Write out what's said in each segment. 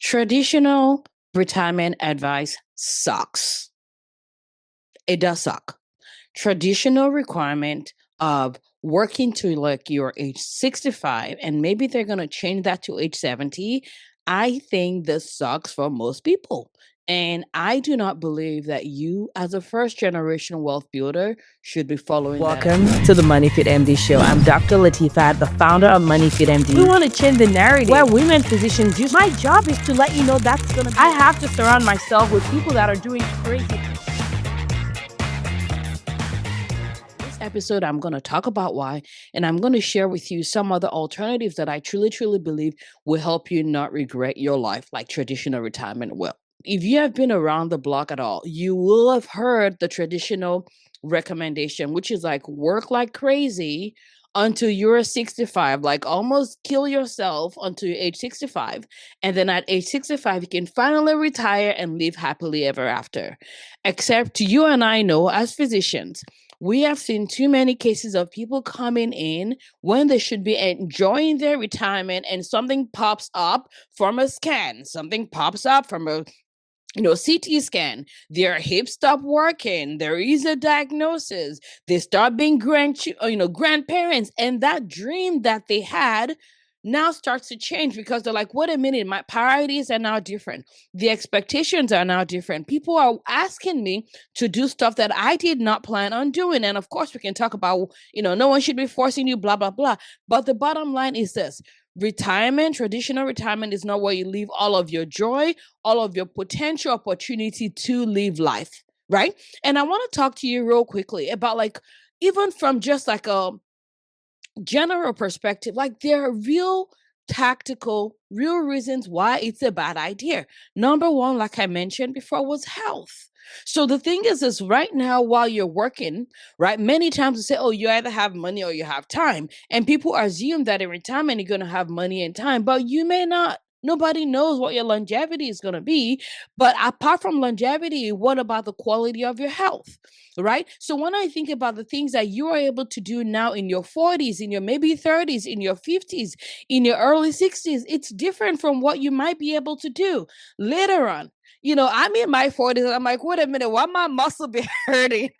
Traditional retirement advice sucks. It does suck. Traditional requirement of working to like your age 65 and maybe they're going to change that to age 70. I think this sucks for most people. And I do not believe that you, as a first generation wealth builder, should be following that Welcome advice. to the Money Fit MD Show. I'm Dr. Latifat, the founder of Money Fit MD. We want to change the narrative where women physicians use. My job is to let you know that's gonna be. I have to surround myself with people that are doing crazy. This episode, I'm going to talk about why, and I'm going to share with you some other alternatives that I truly, truly believe will help you not regret your life like traditional retirement will. If you have been around the block at all, you will have heard the traditional recommendation, which is like work like crazy until you're 65, like almost kill yourself until you're age 65. And then at age 65, you can finally retire and live happily ever after. Except you and I know as physicians, we have seen too many cases of people coming in when they should be enjoying their retirement and something pops up from a scan, something pops up from a CT scan, their hips stop working, there is a diagnosis, they start being grandparents, and that dream that they had now starts to change because they're like, wait a minute, my priorities are now different. The expectations are now different. People are asking me to do stuff that I did not plan on doing. And of course, we can talk about, no one should be forcing you, blah, blah, blah. But the bottom line is this. Traditional retirement is not where you leave all of your joy, all of your potential opportunity to live life, right? And I want to talk to you real quickly about like, even from just like a general perspective, like there are real tactical, real reasons why it's a bad idea. Number one, like I mentioned before, was health. So the thing is right now while you're working, right? Many times we say, oh, you either have money or you have time. And people assume that in retirement you're going to have money and time, but you may not. Nobody knows what your longevity is going to be. But apart from longevity, what about the quality of your health? Right? So when I think about the things that you are able to do now in your 40s, in your maybe 30s, in your 50s, in your early 60s, it's different from what you might be able to do later on. I'm in my 40s and I'm like, wait a minute, why my muscle be hurting?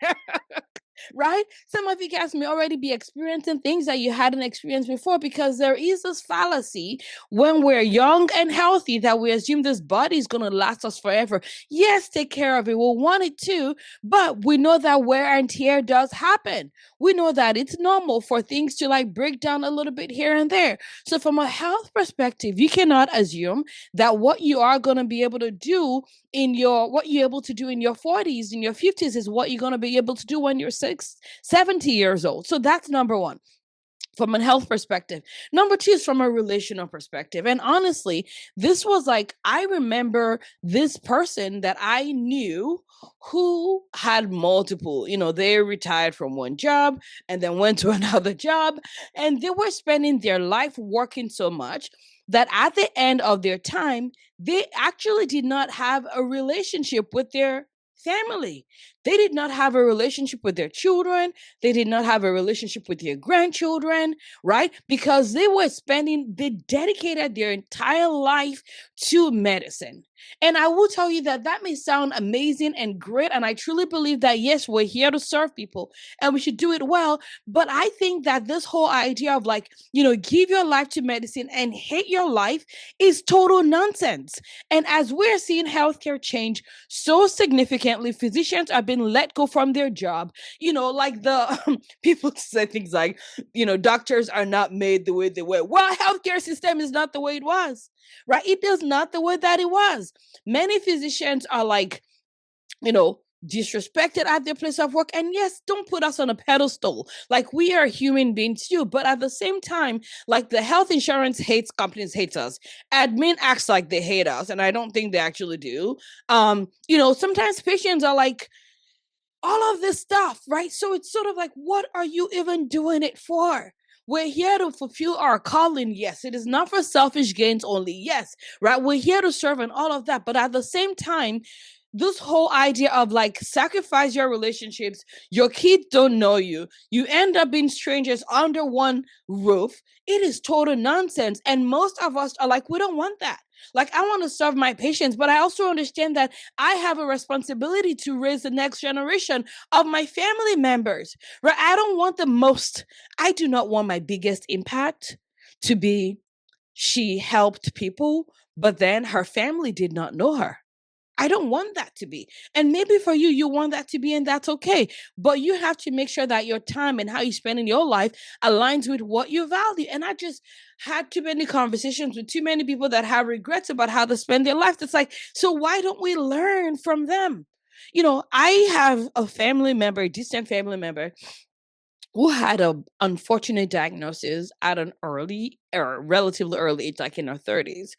Right? Some of you guys may already be experiencing things that you hadn't experienced before because there is this fallacy when we're young and healthy that we assume this body is going to last us forever. Yes, take care of it. We'll want it to, but we know that wear and tear does happen. We know that it's normal for things to like break down a little bit here and there. So from a health perspective, you cannot assume that what you are going to be able to do what you're able to do in your 40s, in your 50s is what you're going to be able to do when you're 70 years old. So that's number one from a health perspective. Number two is from a relational perspective. And honestly, this was like, I remember this person that I knew who had multiple, they retired from one job and then went to another job, and they were spending their life working so much that at the end of their time, they actually did not have a relationship with their family. They did not have a relationship with their children. They did not have a relationship with their grandchildren, right? Because they dedicated their entire life to medicine. And I will tell you that may sound amazing and great. And I truly believe that, yes, we're here to serve people and we should do it well. But I think that this whole idea of like, give your life to medicine and hate your life is total nonsense. And as we're seeing healthcare change so significantly, physicians are being let go from their job. Like the people say things like, doctors are not made the way they were. Well, healthcare system is not the way it was, right? It is not the way that it was. Many physicians are like, disrespected at their place of work. And yes, don't put us on a pedestal. Like we are human beings too. But at the same time, like the health insurance companies hates us. Admin acts like they hate us. And I don't think they actually do. Sometimes patients are like, all of this stuff, right? So it's sort of like, what are you even doing it for? We're here to fulfill our calling. Yes, it is not for selfish gains only. Yes, right? We're here to serve and all of that. But at the same time, this whole idea of like sacrifice your relationships, your kids don't know you, you end up being strangers under one roof. It is total nonsense. And most of us are like, we don't want that. Like, I want to serve my patients, but I also understand that I have a responsibility to raise the next generation of my family members, right? I don't want the most, I do not want my biggest impact to be she helped people, but then her family did not know her. I don't want that to be. And maybe for you, you want that to be, and that's okay. But you have to make sure that your time and how you spend in your life aligns with what you value. And I just had too many conversations with too many people that have regrets about how they spend their life. It's like, so why don't we learn from them? I have a family member, a distant family member, who had a unfortunate diagnosis at an early or relatively early age, like in her 30s.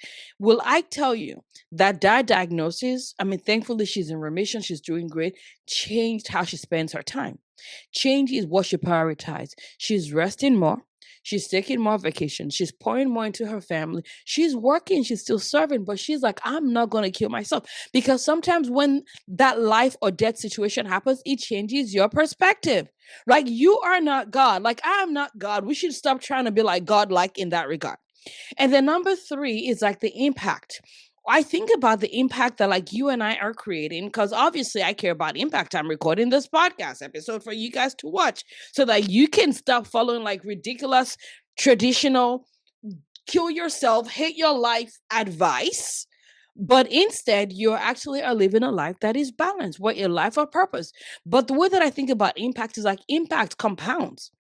Will I tell you that diagnosis, I mean, thankfully she's in remission, she's doing great, changed how she spends her time. Changes what she prioritizes. She's resting more. She's taking more vacation. She's pouring more into her family. She's working. She's still serving, but she's like, I'm not going to kill myself. Because sometimes when that life or death situation happens, it changes your perspective. Like, you are not God. Like, I am not God. We should stop trying to be like God, like in that regard. And then number three is like the impact. I think about the impact that like you and I are creating, because obviously I care about impact. I'm recording this podcast episode for you guys to watch so that you can stop following like ridiculous, traditional, kill yourself, hate your life advice. But instead, you actually are living a life that is balanced, what your life of purpose. But the way that I think about impact is like impact compounds.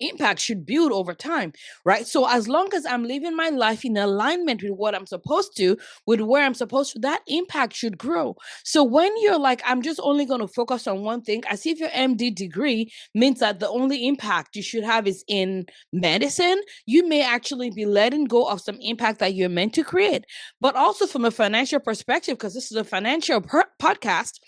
Impact should build over time, right? So as long as I'm living my life in alignment with what I'm supposed to, with where I'm supposed to, that impact should grow. So when you're like, I'm just only going to focus on one thing, as if your MD degree means that the only impact you should have is in medicine, you may actually be letting go of some impact that you're meant to create. But also from a financial perspective, because this is a financial podcast,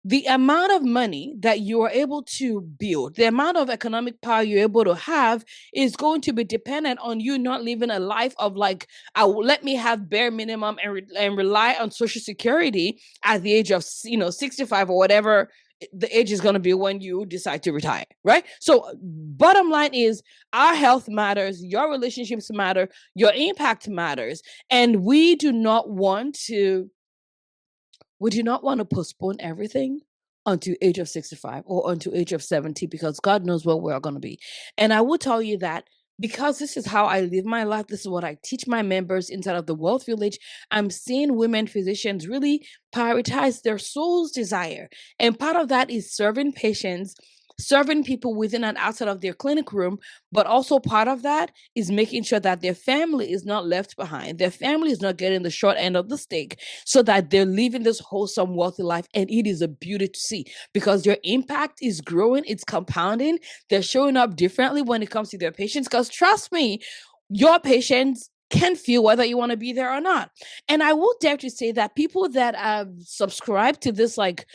the amount of money that you are able to build, the amount of economic power you're able to have is going to be dependent on you not living a life of like, let me have bare minimum and rely on Social Security at the age of 65 or whatever the age is going to be when you decide to retire, right? So bottom line is our health matters, your relationships matter, your impact matters, and we do not want to postpone everything until age of 65 or until age of 70, because God knows where we're going to be. And I will tell you that because this is how I live my life, this is what I teach my members inside of the Wealth Village. I'm seeing women physicians really prioritize their soul's desire. And part of that is serving patients, serving people within and outside of their clinic room. But also part of that is making sure that their family is not left behind. Their family is not getting the short end of the stick, so that they're living this wholesome, wealthy life. And it is a beauty to see because your impact is growing, it's compounding. They're showing up differently when it comes to their patients. Because trust me, your patients can feel whether you want to be there or not. And I will dare to say that people that have subscribed to this, like,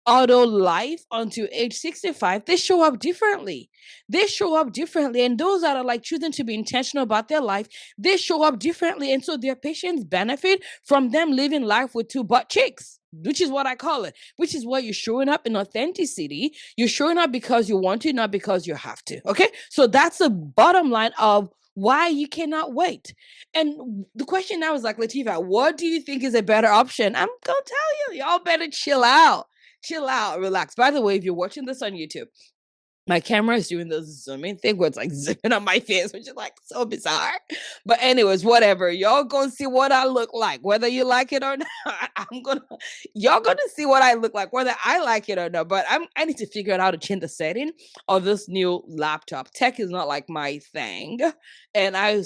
auto life until age 65, they show up differently. They show up differently. And those that are like choosing to be intentional about their life, they show up differently. And so their patients benefit from them living life with two butt cheeks, which is what I call it, which is where you're showing up in authenticity. You're showing up because you want to, not because you have to. Okay. So that's the bottom line of why you cannot wait. And the question now is like, Latifat, what do you think is a better option? I'm going to tell you, y'all better chill out. Chill out, relax. By the way, if you're watching this on YouTube, my camera is doing the zooming thing where it's like zipping on my face, which is like so bizarre. But anyways, whatever. Y'all gonna see what I look like, whether you like it or not. Y'all gonna see what I look like, whether I like it or not. But I need to figure out how to change the setting of this new laptop. Tech is not like my thing, and I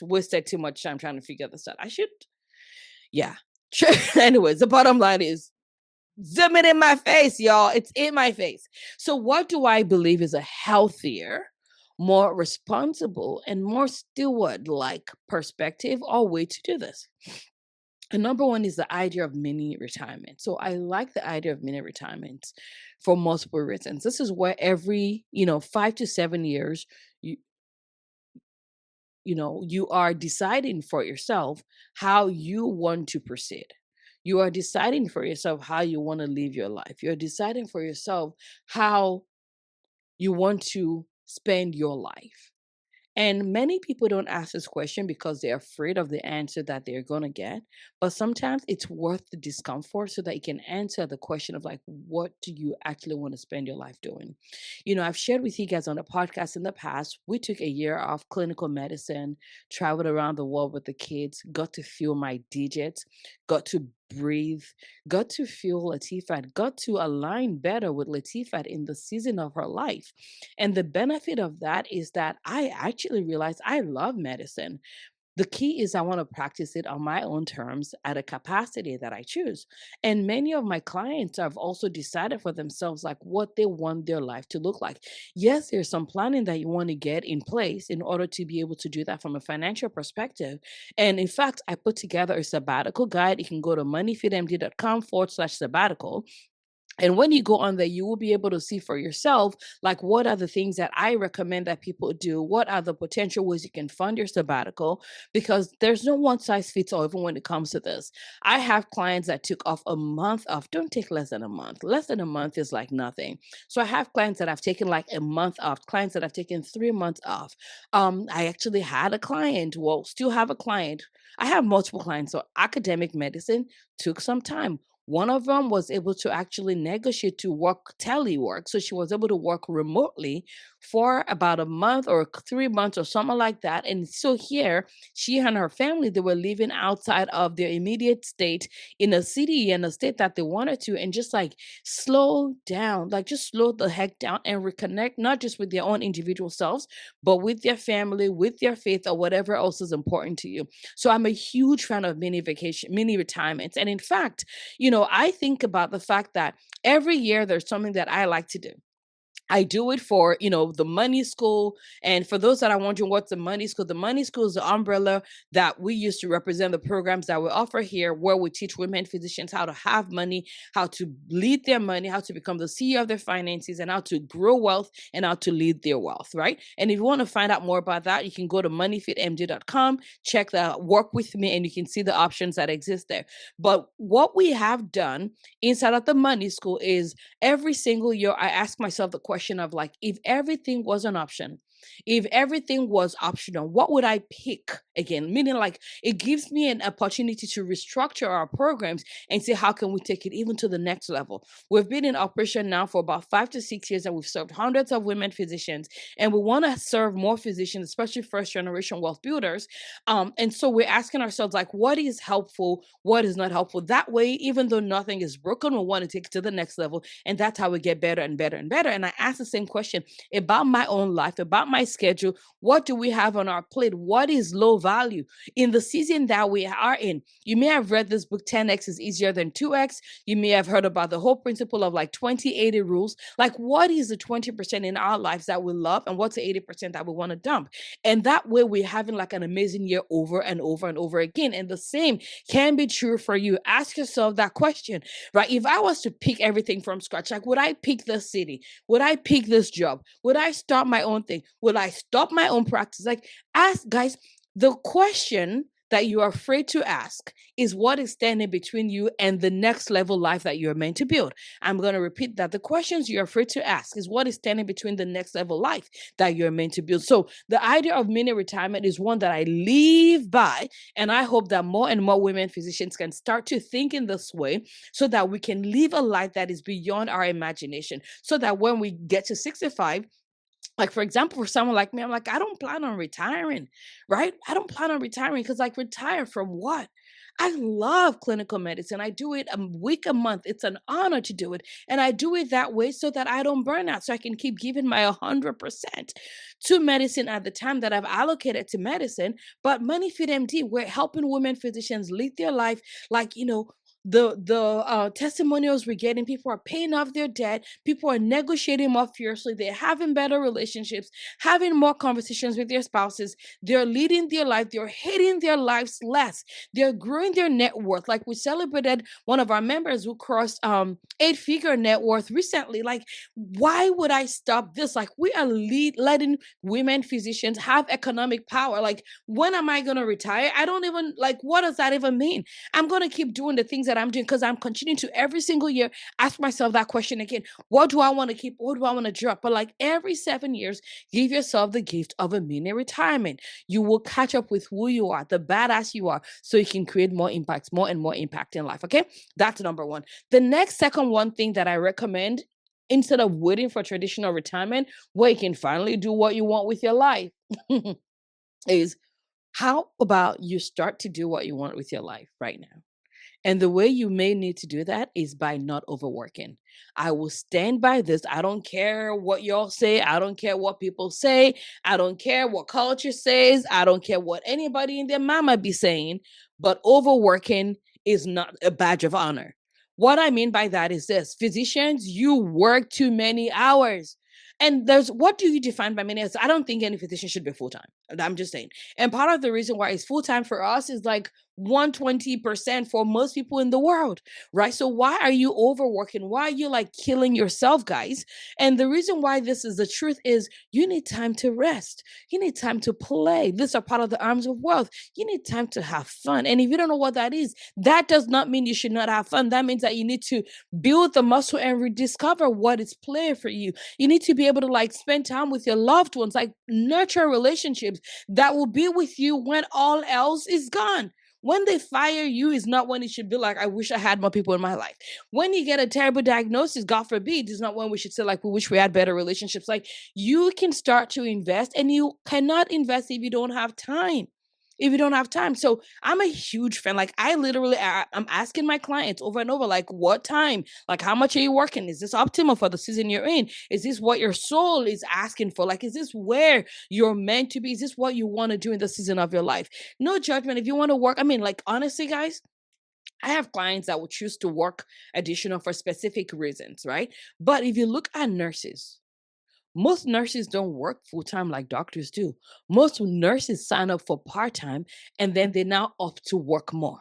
wasted too much time trying to figure this out. I should, yeah. Anyways, the bottom line is, zoom it in my face, y'all. It's in my face. So, what do I believe is a healthier, more responsible, and more steward like perspective or way to do this? And number one is the idea of mini retirement. So, I like the idea of mini retirement for multiple reasons. This is where every 5 to 7 years, you you are deciding for yourself how you want to proceed. You are deciding for yourself how you want to live your life. You're deciding for yourself how you want to spend your life. And many people don't ask this question because they're afraid of the answer that they're going to get. But sometimes it's worth the discomfort so that you can answer the question of, like, what do you actually want to spend your life doing? I've shared with you guys on the podcast in the past, we took a year off clinical medicine, traveled around the world with the kids, got to feel my digits, got to breathe, got to feel Latifat, got to align better with Latifat in the season of her life. And the benefit of that is that I actually realized I love medicine. The key is I want to practice it on my own terms at a capacity that I choose. And many of my clients have also decided for themselves like what they want their life to look like. Yes, there's some planning that you want to get in place in order to be able to do that from a financial perspective. And in fact, I put together a sabbatical guide. You can go to moneyfitmd.com/sabbatical, and when you go on there, you will be able to see for yourself, like, what are the things that I recommend that people do? What are the potential ways you can fund your sabbatical? Because there's no one size fits all, even when it comes to this. I have clients that took off a month off. Don't take less than a month. Less than a month is like nothing. So I have clients that have taken like a month off, clients that have taken 3 months off. I actually had a client, well, still have a client. I have multiple clients. So academic medicine took some time. One of them was able to actually negotiate to work telework. So she was able to work remotely for about a month or 3 months or something like that. And so here, she and her family, they were living outside of their immediate state in a city and a state that they wanted to, and just like slow down, like just slow the heck down and reconnect, not just with their own individual selves, but with their family, with their faith, or whatever else is important to you. So I'm a huge fan of mini retirements. And in fact, I think about the fact that every year there's something that I like to do. I do it for, the money school. And for those that are wondering what's the money school is the umbrella that we use to represent the programs that we offer here, where we teach women physicians how to have money, how to lead their money, how to become the CEO of their finances, and how to grow wealth and how to lead their wealth, right? And if you want to find out more about that, you can go to moneyfitmd.com, check the work with me, and you can see the options that exist there. But what we have done inside of the money school is every single year I ask myself the question of, like, if everything was an option, if everything was optional, what would I pick again? Meaning, like, it gives me an opportunity to restructure our programs and see how can we take it even to the next level. We've been in operation now for about 5 to 6 years, and we've served hundreds of women physicians, and we want to serve more physicians, especially first generation wealth builders. And so we're asking ourselves, like, what is helpful, what is not helpful. That way, even though nothing is broken, we want to take it to the next level, and that's how we get better and better and better. And I ask the same question about my own life, about my schedule. What do we have on our plate? What is low value in the season that we are in? You may have read this book, 10x is easier than 2x. You may have heard about the whole principle of like 20-80 rules. Like, what is the 20% in our lives that we love, and what's the 80% that we want to dump? And that way we're having like an amazing year over and over and over again. And the same can be true for you. Ask yourself that question, right? If I was to pick everything from scratch, like, would I pick this city? Would I pick this job? Would I start my own thing? Would I stop my own practice? Like, ask, guys, the question that you are afraid to ask is what is standing between you and the next level life that you're meant to build. I'm going to repeat that. The questions you're afraid to ask is what is standing between the next level life that you're meant to build. So the idea of mini retirement is one that I live by, and I hope that more and more women physicians can start to think in this way so that we can live a life that is beyond our imagination, so that when we get to 65, like, for example, for someone like me, I'm like, I don't plan on retiring, right? I don't plan on retiring because, like, retire from what? I love clinical medicine. I do it a week, a month. It's an honor to do it. And I do it that way so that I don't burn out, so I can keep giving my 100% to medicine at the time that I've allocated to medicine. But Money Fit MD, we're helping women physicians lead their life, like, the testimonials we're getting, people are paying off their debt, people are negotiating more fiercely, they're having better relationships, having more conversations with their spouses, they're leading their life, they're hating their lives less, they're growing their net worth. Like, we celebrated one of our members who crossed 8-figure net worth recently. Like, why would I stop this? Like, we are letting women physicians have economic power. Like, when am I going to retire? I don't even, like, what does that even mean? I'm going to keep doing the things that that I'm doing, because I'm continuing to every single year ask myself that question again. What do I want to keep? What do I want to drop? But like every 7 years, give yourself the gift of a mini retirement. You will catch up with who you are, the badass you are, so you can create more impacts, more and more impact in life. Okay. That's number one. The next second one thing that I recommend, instead of waiting for traditional retirement, where you can finally do what you want with your life, is how about you start to do what you want with your life right now? And the way you may need to do that is by not overworking. I will stand by this. I don't care what y'all say. I don't care what people say. I don't care what culture says. I don't care what anybody in their mind might be saying. But overworking is not a badge of honor. What I mean by that is this: physicians, you work too many hours. And there's, what do you define by many hours? I don't think any physician should be full time. I'm just saying. And part of the reason why it's full time for us is like 120% for most people in the world, right? So why are you overworking? Why are you like killing yourself, guys? And the reason why this is the truth is you need time to rest. You need time to play. These are part of the arms of wealth. You need time to have fun. And if you don't know what that is, that does not mean you should not have fun. That means that you need to build the muscle and rediscover what is play for you. You need to be able to like spend time with your loved ones, like nurture relationships that will be with you when all else is gone. When they fire you is not when it should be like, I wish I had more people in my life. When you get a terrible diagnosis, God forbid, is not when we should say like, we wish we had better relationships. Like, you can start to invest, and you cannot invest if you don't have time. If you don't have time. So I'm a huge fan. Like, I literally, I'm asking my clients over and over, like, what time? Like, how much are you working? Is this optimal for the season you're in? Is this what your soul is asking for? Like, is this where you're meant to be? Is this what you want to do in the season of your life? No judgment. If you want to work, I mean, like, honestly, guys, I have clients that will choose to work additional for specific reasons, right? But if you look at nurses, most nurses don't work full time like doctors do. Most nurses sign up for part time, and then they now opt to work more.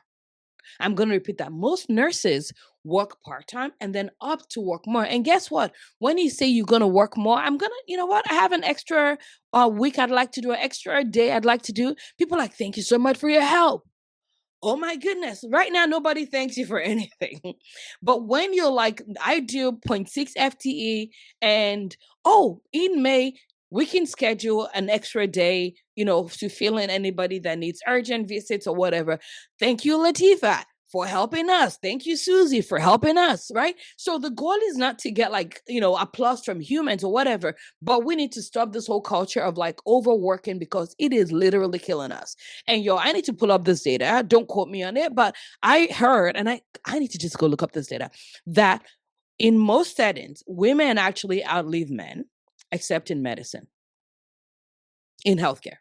I'm going to repeat that. Most nurses work part time and then opt to work more. And guess what? When you say you're going to work more, I'm going to, you know what? I have an extra week I'd like to do, an extra day I'd like to do. People are like, thank you so much for your help. Oh my goodness. Right now, nobody thanks you for anything. But when you're like, I do zero point 0.6 FTE, and oh, in May, we can schedule an extra day, to fill in anybody that needs urgent visits or whatever. Thank you, Latifat, for helping us. Thank you, Susie, for helping us, right? So the goal is not to get like, applause from humans or whatever, but we need to stop this whole culture of like overworking, because it is literally killing us. And yo, I need to pull up this data. Don't quote me on it, but I heard, and I need to just go look up this data, that in most settings, women actually outlive men, except in medicine, in healthcare.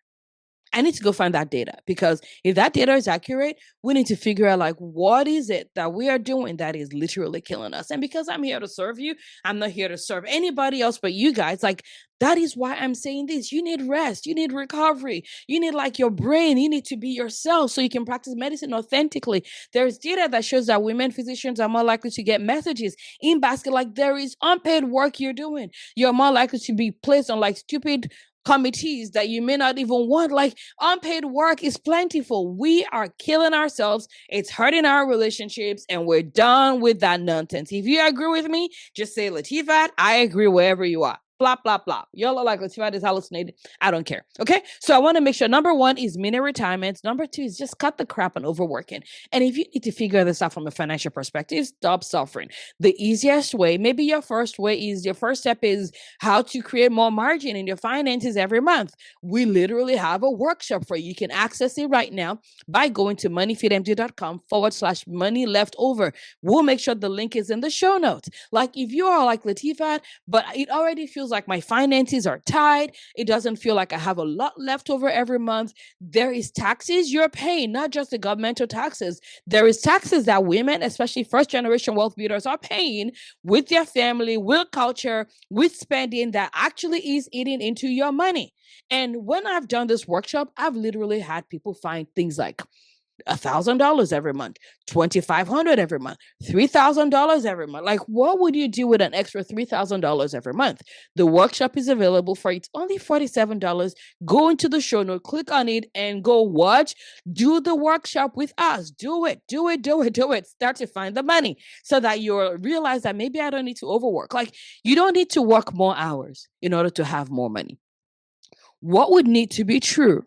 I need to go find that data, because if that data is accurate, we need to figure out like, what is it that we are doing that is literally killing us. And because I'm here to serve you, I'm not here to serve anybody else but you guys. Like, that is why I'm saying this. You need rest, you need recovery, you need like your brain, you need to be yourself so you can practice medicine authentically. There's data that shows that women physicians are more likely to get messages in basket, like there is unpaid work you're doing. You're more likely to be placed on like stupid committees that you may not even want. Like, unpaid work is plentiful. We are killing ourselves. It's hurting our relationships, and we're done with that nonsense. If you agree with me, just say, Latifat, I agree wherever you are. Blah, blah, blah. Y'all are like, Latifat is hallucinated. I don't care. Okay. So I want to make sure number one is mini retirements. Number two is just cut the crap on overworking. And if you need to figure this out from a financial perspective, stop suffering. The easiest way, maybe your first step is how to create more margin in your finances every month. We literally have a workshop for you. You can access it right now by going to moneyfitmd.com/money leftover. We'll make sure the link is in the show notes. Like, if you are like Latifat, but it already feels like my finances are tight, it doesn't feel like I have a lot left over every month. There is taxes you're paying, not just the governmental taxes. There is taxes that women, especially first generation wealth builders, are paying with their family, with culture, with spending that actually is eating into your money. And when I've done this workshop, I've literally had people find things like $1,000 every month, $2,500 every month, $3,000 every month. Like, what would you do with an extra $3,000 every month? The workshop is available for it's only $47. Go into the show note, click on it, and go watch. Do the workshop with us. Do it, do it, do it, do it. Start to find the money so that you'll realize that maybe I don't need to overwork. Like, you don't need to work more hours in order to have more money. What would need to be true?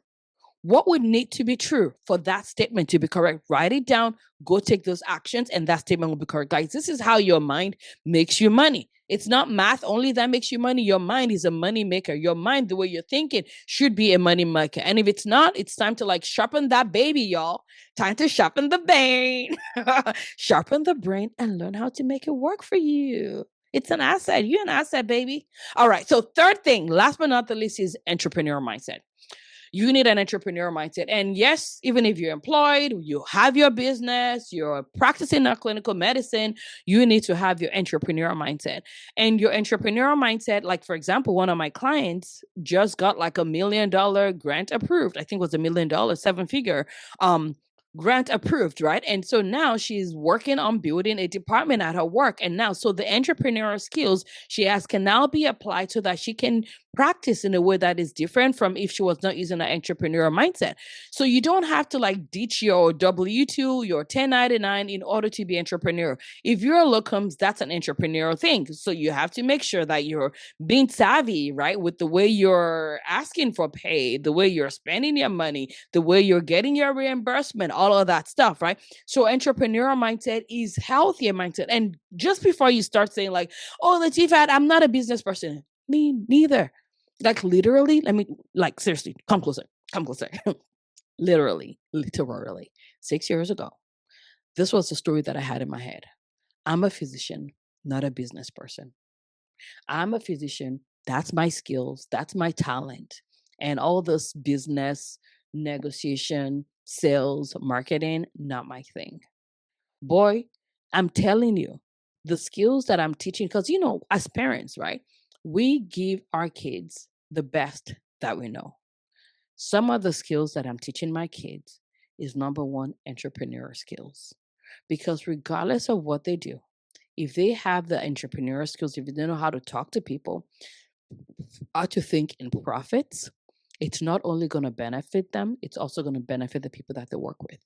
What would need to be true for that statement to be correct? Write it down, go take those actions, and that statement will be correct. Guys, this is how your mind makes you money. It's not math only that makes you money. Your mind is a money maker. Your mind, the way you're thinking, should be a money maker. And if it's not, it's time to like sharpen that baby, y'all. Time to sharpen the brain. Sharpen the brain and learn how to make it work for you. It's an asset. You're an asset, baby. All right. So, third thing, last but not the least, is entrepreneur mindset. You need an entrepreneur mindset. And yes, even if you're employed, you have your business, you're practicing a clinical medicine, you need to have your entrepreneur mindset. And your entrepreneur mindset, like for example, one of my clients just got like $1 million grant approved. I think it was $1 million, seven figure. Grant approved, right? And so now she's working on building a department at her work. And now, so the entrepreneurial skills she has can now be applied so that she can practice in a way that is different from if she was not using an entrepreneurial mindset. So you don't have to like ditch your W-2, your 1099 in order to be entrepreneur. If you're a locums, that's an entrepreneurial thing. So you have to make sure that you're being savvy, right? With the way you're asking for pay, the way you're spending your money, the way you're getting your reimbursement, all of that stuff, right? So entrepreneurial mindset is healthier mindset. And just before you start saying like, oh, Latifat, I'm not a business person. Me neither. Like literally, let me like seriously, come closer, come closer. Literally, 6 years ago, this was the story that I had in my head. I'm a physician, not a business person. I'm a physician. That's my skills. That's my talent. And all this business, negotiation, sales, marketing, not my thing. Boy, I'm telling you, the skills that I'm teaching, because, as parents, right, we give our kids the best that we know. Some of the skills that I'm teaching my kids is number one, entrepreneur skills. Because regardless of what they do, if they have the entrepreneur skills, if they know how to talk to people, how to think in profits, it's not only going to benefit them, it's also going to benefit the people that they work with.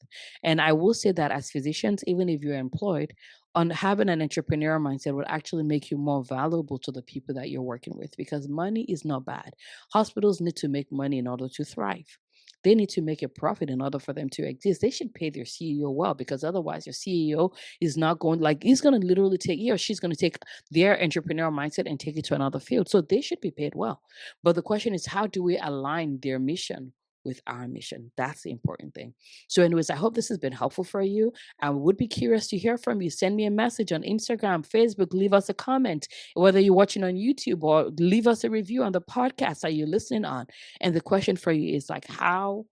And I will say that as physicians, even if you're employed, on having an entrepreneur mindset will actually make you more valuable to the people that you're working with because money is not bad. Hospitals need to make money in order to thrive. They need to make a profit in order for them to exist. They should pay their CEO well because otherwise your CEO is not going like he's going to literally take he or she's going to take their entrepreneurial mindset and take it to another field. So they should be paid well. But the question is, how do we align their mission with our mission? That's the important thing. So, anyways, I hope this has been helpful for you. I would be curious to hear from you. Send me a message on Instagram, Facebook, leave us a comment, whether you're watching on YouTube or leave us a review on the podcast that you're listening on. And the question for you is like, how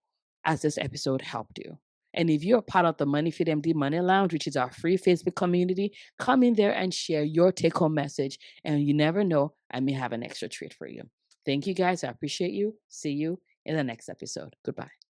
has this episode helped you? And if you're part of the Money Fit MD Money Lounge, which is our free Facebook community, come in there and share your take home message. And you never know, I may have an extra treat for you. Thank you guys. I appreciate you. See you in the next episode. Goodbye.